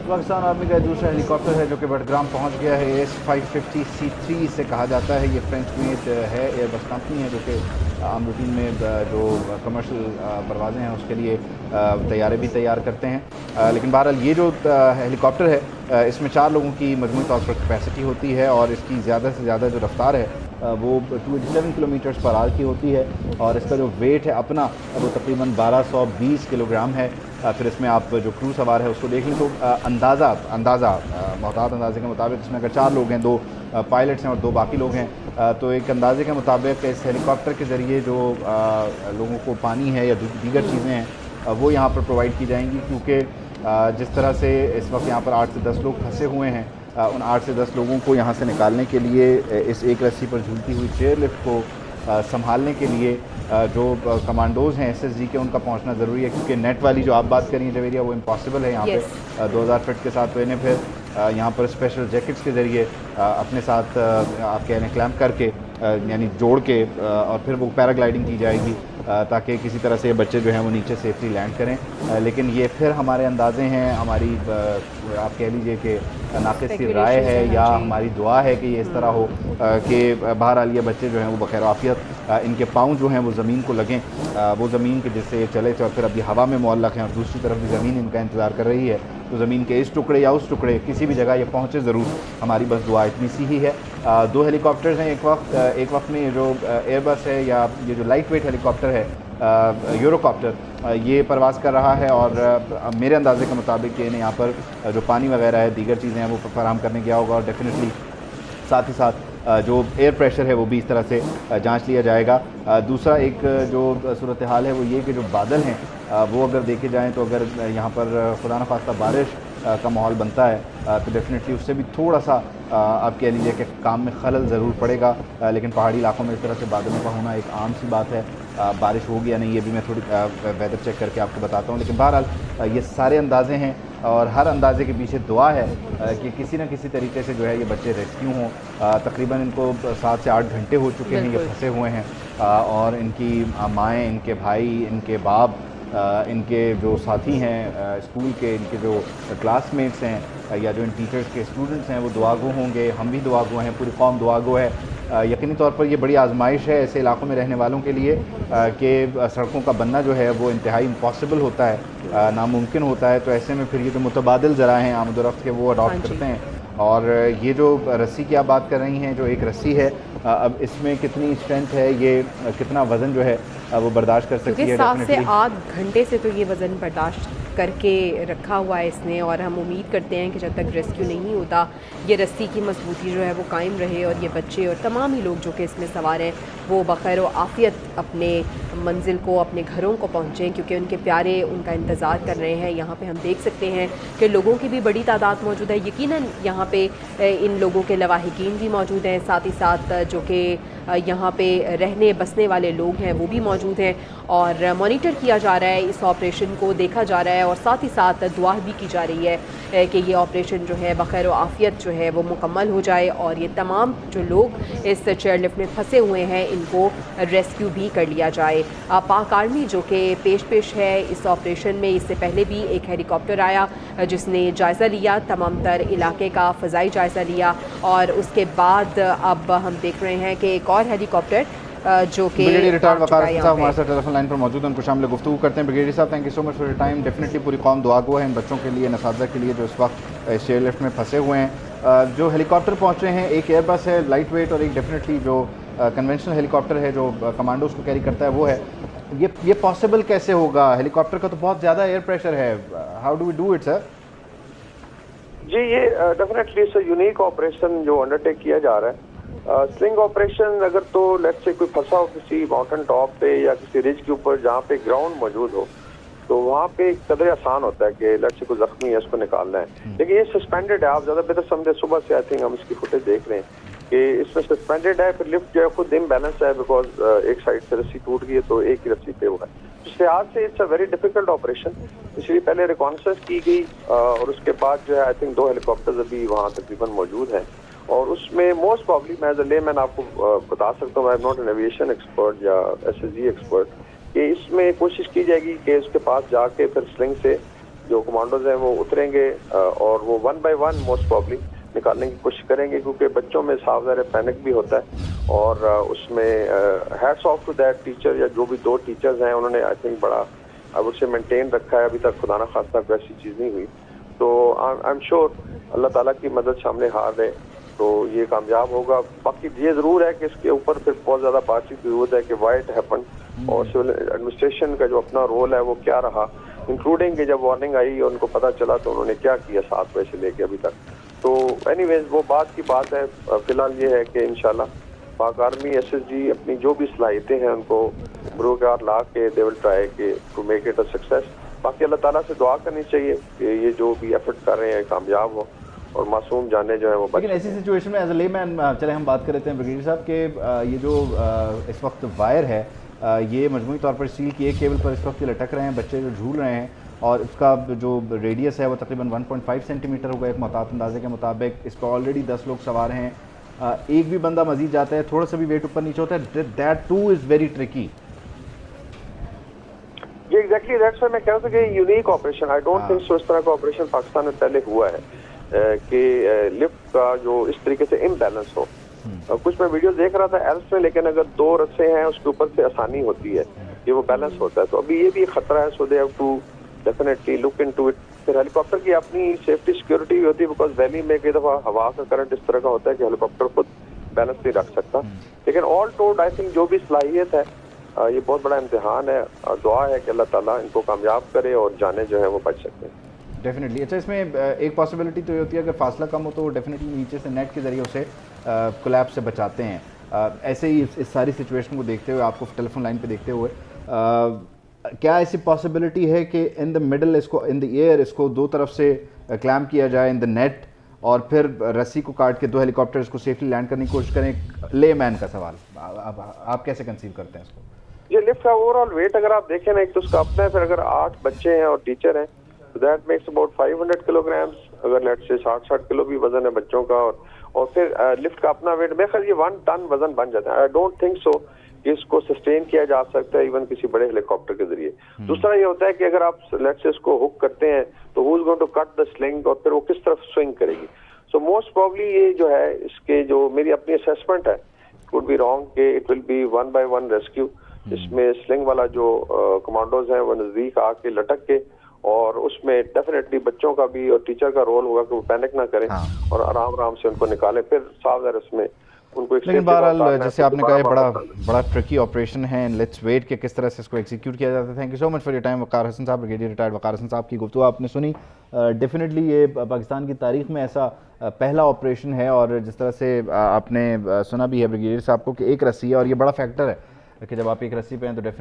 Pakistan army का दूसरा helicopter है जो कि बडग्राम पहुंच गया है। AS550C3 इसे कहा जाता है। ये फ्रेंच मेड है, एयरबस कंपनी है जो कि आम रूटीन में जो कमर्शियल परवाज़ें हैं उसके लिए तैयारे भी तैयार करते हैं। लेकिन बहरहाल ये जो हेलीकॉप्टर है इसमें 4 लोगों की मजमूई तौर पर कैपेसिटी होती है और इसकी ज़्यादा से ज़्यादा जो रफ्तार है वो 287 किलोमीटर पर आवर की होती है और इसका जो वेट है अपना वो तकरीबन 1220 किलोग्राम है। फिर इसमें आप जो क्रू सवार है उसको देख लें तो अंदाज़ा मोहतात अंदाजे के मुताबिक इसमें अगर 4 लोग हैं, 2 पायलट्स हैं और 2 बाकी लोग हैं तो एक अंदाजे के मुताबिक इस हेलीकॉप्टर के ज़रिए जो लोगों को पानी है या दीगर चीज़ें हैं वो यहाँ पर प्रोवाइड की जाएंगी, क्योंकि जिस तरह से इस वक्त यहाँ पर 8 से 10 लोग फंसे हुए हैं, उन 8 से 10 लोगों को यहाँ से निकालने के लिए इस एक रस्सी पर झूलती हुई चेयर लिफ्ट को संभालने के लिए जो कमांडोज़ हैं SSG के उनका पहुंचना ज़रूरी है, क्योंकि नेट वाली जो आप बात करें जवेरिया वो इम्पॉसिबल है यहाँ पे 2000 फीट के साथ। तो इन्हें फिर यहाँ पर स्पेशल जैकेट्स के ज़रिए अपने साथ आप कह लें क्लैम्प करके यानी जोड़ के और फिर वो पैराग्लाइडिंग की जाएगी ताकि किसी तरह से ये बच्चे जो हैं वो नीचे सेफली लैंड करें। लेकिन ये फिर हमारे अंदाज़े हैं, हमारी आप कह लीजिए कि नाक़िस सी राय है या हमारी दुआ है कि ये इस तरह हो कि बहरहाल ये बच्चे जो हैं वो बखैर आफियत इनके पाँव जो हैं वो ज़मीन को लगें, वो ज़मीन के जिससे चले और फिर अभी हवा में मुअल्लक़ हैं और दूसरी तरफ भी ज़मीन इनका इंतज़ार कर रही है। तो ज़मीन के इस टुकड़े या उस टुकड़े किसी भी जगह ये पहुँचे ज़रूर, हमारी बस दुआ इतनी सी ही है। 2 हेलीकॉप्टर्स हैं एक वक्त में। जो एयरबस है या ये जो लाइट वेट हेलीकॉप्टर है यूरोकॉप्टर ये परवाज़ कर रहा है और मेरे अंदाजे के मुताबिक इन्हें यहाँ पर जो पानी वगैरह है दीगर चीज़ें हैं वो फराहम करने गया होगा और डेफिनेटली साथ ही साथ जो एयर प्रेशर है वो भी इस तरह से जांच लिया जाएगा। दूसरा एक जो सूरत हाल है वो ये कि जो बादल हैं वो अगर देखे जाएँ तो अगर यहाँ पर खुदा न खास्ता बारिश का माहौल बनता है तो डेफिनेटली उससे भी थोड़ा सा आप कह लीजिए कि काम में खलल ज़रूर पड़ेगा। लेकिन पहाड़ी इलाकों में इस तरह से बादलों का होना एक आम सी बात है। बारिश होगी या नहीं ये भी मैं थोड़ी वेदर चेक करके आपको बताता हूँ। लेकिन बहरहाल ये सारे अंदाज़े हैं और हर अंदाजे के पीछे दुआ है कि किसी न किसी तरीके से जो है ये बच्चे रेस्क्यू हों। तकरीबन इनको 7 से 8 घंटे हो चुके हैं ये फंसे हुए हैं और इनकी माएँ, इनके भाई, इनके बाप, इनके जो साथी हैं स्कूल के, इनके जो क्लासमेट्स हैं या जो इन टीचर्स के स्टूडेंट्स हैं वो दुआगो होंगे, हम भी दुआगो हैं, पूरी कौम दुआगो है। यकीनी तौर पर ये बड़ी आजमाइश है ऐसे इलाकों में रहने वालों के लिए कि सड़कों का बनना जो है वो इंतहाई इम्पॉसिबल होता है, नामुमकिन होता है। तो ऐसे में फिर ये जो मुतबादिल ज़राए हैं आमदोरफ्त के वो अडॉप्ट करते हैं। और ये जो रस्सी की आप बात कर रही हैं, जो एक रस्सी है अब इसमें कितनी स्ट्रेंथ है, ये कितना वज़न जो है वो बर्दाश्त कर सकती है। 7 से 8 घंटे से तो ये वज़न बर्दाश्त करके रखा हुआ है इसने और हम उम्मीद करते हैं कि जब तक रेस्क्यू नहीं होता ये रस्सी की मजबूती जो है वो कायम रहे और ये बच्चे और तमाम ही लोग जो कि इसमें सवार हैं वो बखैर आफियत अपने मंजिल को, अपने घरों को पहुँचें, क्योंकि उनके प्यारे उनका इंतज़ार कर रहे हैं। यहाँ पे हम देख सकते हैं कि लोगों की भी बड़ी तादाद मौजूद है। यकीनन यहाँ पे इन लोगों के लवाहिकीन भी मौजूद हैं, साथ ही साथ जो कि यहाँ पे रहने बसने वाले लोग हैं वो भी मौजूद हैं और मॉनिटर किया जा रहा है, इस ऑपरेशन को देखा जा रहा है और साथ ही साथ दुआ भी की जा रही है कि ये ऑपरेशन जो है बखैर आफियत जो है वो मुकम्मल हो जाए और ये तमाम जो लोग इस चेयरलिफ्ट में फंसे हुए हैं इनको रेस्क्यू भी कर लिया जाए। पाक आर्मी जो कि पेश है इस ऑपरेशन में, इससे पहले भी एक हेलीकॉप्टर आया जिसने जायज़ा लिया, तमाम तर इलाके का फ़ज़ाई जायज़ा लिया और उसके बाद अब हम देख रहे हैं कि एक और हेलीकॉप्टर जो कि ब्रिगेडियर रिटायर्ड वकार साहब हमारे साथ टेलीफोन लाइन पर मौजूद हैं, उनको शामिल गुफ्तगू करते हैं। ब्रिगेडियर साहब, thank you so much for your time. Definitely पूरी कौम दुआगो है इन बच्चों के लिए, नसाज़ा के लिए जो इस वक्त इस चेयरलिफ्ट में फंसे हुए हैं। जो हेलीकॉप्टर पहुँचे हैं, एक एयरबस है लाइट वेट और एक डेफिनेटली जो कन्वेंशनल हेलीकॉप्टर है जो कमांडोज को कैरी करता है वो है। ये पॉसिबल कैसे होगा? हेलीकॉप्टर का तो बहुत ज़्यादा एयर प्रेशर है, how do we do it sir? जी, ये definitely it's a unique operation जो अंडरटेक किया जा रहा है। स्लिंग ऑपरेशन अगर तो लेट्स से कोई फंसा हो किसी माउंटेन टॉप पे या किसी रिज के ऊपर जहाँ पे ग्राउंड मौजूद हो तो वहाँ पे कदर आसान होता है कि लेट्स से कोई जख्मी है उसको निकालना है। लेकिन ये सस्पेंडेड है, आप ज़्यादा बेहतर समझे, सुबह से आई थिंक हम इसकी फुटेज देख रहे हैं कि इसमें सस्पेंडेड है। फिर लिफ्ट जो है खुद इम्बैलेंस है बिकॉज एक साइड से रस्सी टूट गई है तो एक ही रस्सी पे हुआ है। इससे आज से it's a very difficult operation, इसलिए पहले रिकॉन्सेंस की गई और उसके बाद जो है आई थिंक 2 हेलीकॉप्टर्स अभी वहाँ तकरीबन मौजूद हैं और उसमें मोस्ट प्रॉब्ली मैं एज अ लेमैन आपको बता सकता हूँ, I am not an aviation expert या SSG एक्सपर्ट, कि इसमें कोशिश की जाएगी कि उसके पास जाके फिर स्लिंग से जो कमांडोज हैं वो उतरेंगे और वो 1 बाय 1 मोस्ट प्रॉब्ली निकालने की कोशिश करेंगे, क्योंकि बच्चों में साफ ज़ाहिर पैनिक भी होता है। और उसमें hats off to that teacher, या जो भी 2 टीचर्स हैं उन्होंने आई थिंक बड़ा आई वुड से मेंटेन रखा है। अभी तक खुदा ना खास्ता कोई ऐसी चीज़ नहीं हुई। तो आई एम श्योर अल्लाह ताला की मदद सामने हार रहे तो ये कामयाब होगा। बाकी ये ज़रूर है कि इसके ऊपर फिर बहुत ज़्यादा बातचीत की जरूरत है कि वाई इट हैपन, और सिविल एडमिनिस्ट्रेशन का जो अपना रोल है वो क्या रहा, इंक्लूडिंग कि जब वार्निंग आई और उनको पता चला तो उन्होंने क्या किया 7 बजे से लेके अभी तक। तो एनीवेज वो बात की बात है। फिलहाल ये है कि इंशाल्लाह पाक आर्मी SSG अपनी जो भी सलाहियतें हैं उनको बरूकार ला के दे विल ट्राई के to make it a success. बाकी अल्लाह ताला से दुआ करनी चाहिए कि ये जो भी एफर्ट कर रहे हैं कामयाब हो और मासूम जाने जो है वो बच। लेकिन ऐसी सिचुएशन में एज ए लेमैन चले हम बात कर रहे थे ब्रिगेडियर साहब के ये जो इस वक्त वायर है ये मजमूई तौर पर स्टील की एक केबल पर इस वक्त लटक रहे हैं, बच्चे जो झूल रहे हैं, और इसका जो रेडियस है वो तकरीबन 1.5 सेंटीमीटर होगा एक मुताबिक अंदाजे के मुताबिक। इस पर ऑलरेडी 10 लोग सवार हैं, एक भी बंदा मजीद जाता है, थोड़ा सा भी वेट ऊपर नीचे होता है, that two is very tricky. ये एग्जैक्टली दैट्स व्हाई मैं कह रहा था कि unique operation, I don't think so इस तरह का ऑपरेशन पाकिस्तान में पहले हुआ है कि लिफ्ट का जो इस तरीके से इम्बैलेंस हो। कुछ मैं वीडियो देख रहा था एल्स में, लेकिन अगर 2 रस्से हैं उसके ऊपर से आसानी होती है, ये वो बैलेंस होता है। तो अभी ये भी खतरा है, so they have to definitely look into it. फिर हेलीकॉप्टर की अपनी सेफ्टी सिक्योरिटी भी होती है, बिकॉज वैली में कई दफ़ा हवा का करंट इस तरह का होता है कि हेलीकॉप्टर खुद बैलेंस नहीं रख सकता। लेकिन ऑल टोल्ड आई थिंक जो भी सलाहियत है ये बहुत बड़ा इम्तिहान है, और दुआ है कि अल्लाह ताला इनको कामयाब करे और जाने जो है वो बच सकते हैं। डेफिनेटली। अच्छा, इसमें एक पॉसिबिलिटी तो ये होती है अगर फासला कम हो तो डेफिनेटली नीचे से नेट के ज़रिए उसे कोलैप्स से बचाते हैं। ऐसे ही इस सारी सिचुएशन को देखते हुए, आपको टेलीफोन लाइन पे देखते हुए, क्या ऐसी पॉसिबिलिटी है कि इन द मिडल इसको, इन द एयर इसको 2 तरफ से क्लैम्प किया जाए इन द नेट, और फिर रस्सी को काट के 2 हेलीकॉप्टर्स को सेफली लैंड करने की कोशिश करें? लेमैन का सवाल, आप कैसे कंसीव करते हैं इसको? ये लिफ्ट का ओवरऑल वेट अगर आप देखें ना, एक तो उसका अपना है, फिर अगर 8 बच्चे हैं और टीचर हैं तो दैट मेक्स अबाउट 500 किलोग्राम्स। अगर लेट से 60 किलो भी वजन है बच्चों का, और फिर लिफ्ट का अपना वेट, मेरे ख्याल ये 1 टन वजन बन जाता है। आई डोंट थिंक सो कि इसको सस्टेन किया जा सकता है इवन किसी बड़े हेलीकॉप्टर के जरिए। दूसरा ये होता है कि अगर आप लेट से इसको हुक करते हैं तो who is going to cut the sling, और फिर वो किस तरफ स्विंग करेगी। सो मोस्ट प्रॉब्ली ये जो है, इसके जो मेरी अपनी असेसमेंट है, कुड बी रॉन्ग, कि it will be 1 by 1 rescue. इसमें स्लिंग वाला जो कमांडोज हैं वो नजदीक आके लटक के, और उसमें डेफिनेटली बच्चों का भी और टीचर का रोल होगा कि वो पैनिक ना करें और आराम आराम से उनको निकालें। फिर साफ ज़ाहिर उसमें उनको, लेकिन बहरहाल जैसे आपने कहा बड़ा ट्रिकी ऑपरेशन है, लेट्स वेट कि किस तरह से इसको एग्जीक्यूट किया जाता है। Thank you so much for your time Waqar Hasan साहब, ब्रिगेडियर रिटायर्ड वकार हसन साहब की गुफ्तगू आपने सुनी। डेफिनेटली ये पाकिस्तान की तारीख में ऐसा पहला ऑपरेशन है, और जिस तरह से आपने सुना भी है ब्रिगेडियर साहब को कि एक रस्सी है, और ये बड़ा फैक्टर है कि जब आप एक रस्सी पे हैं तो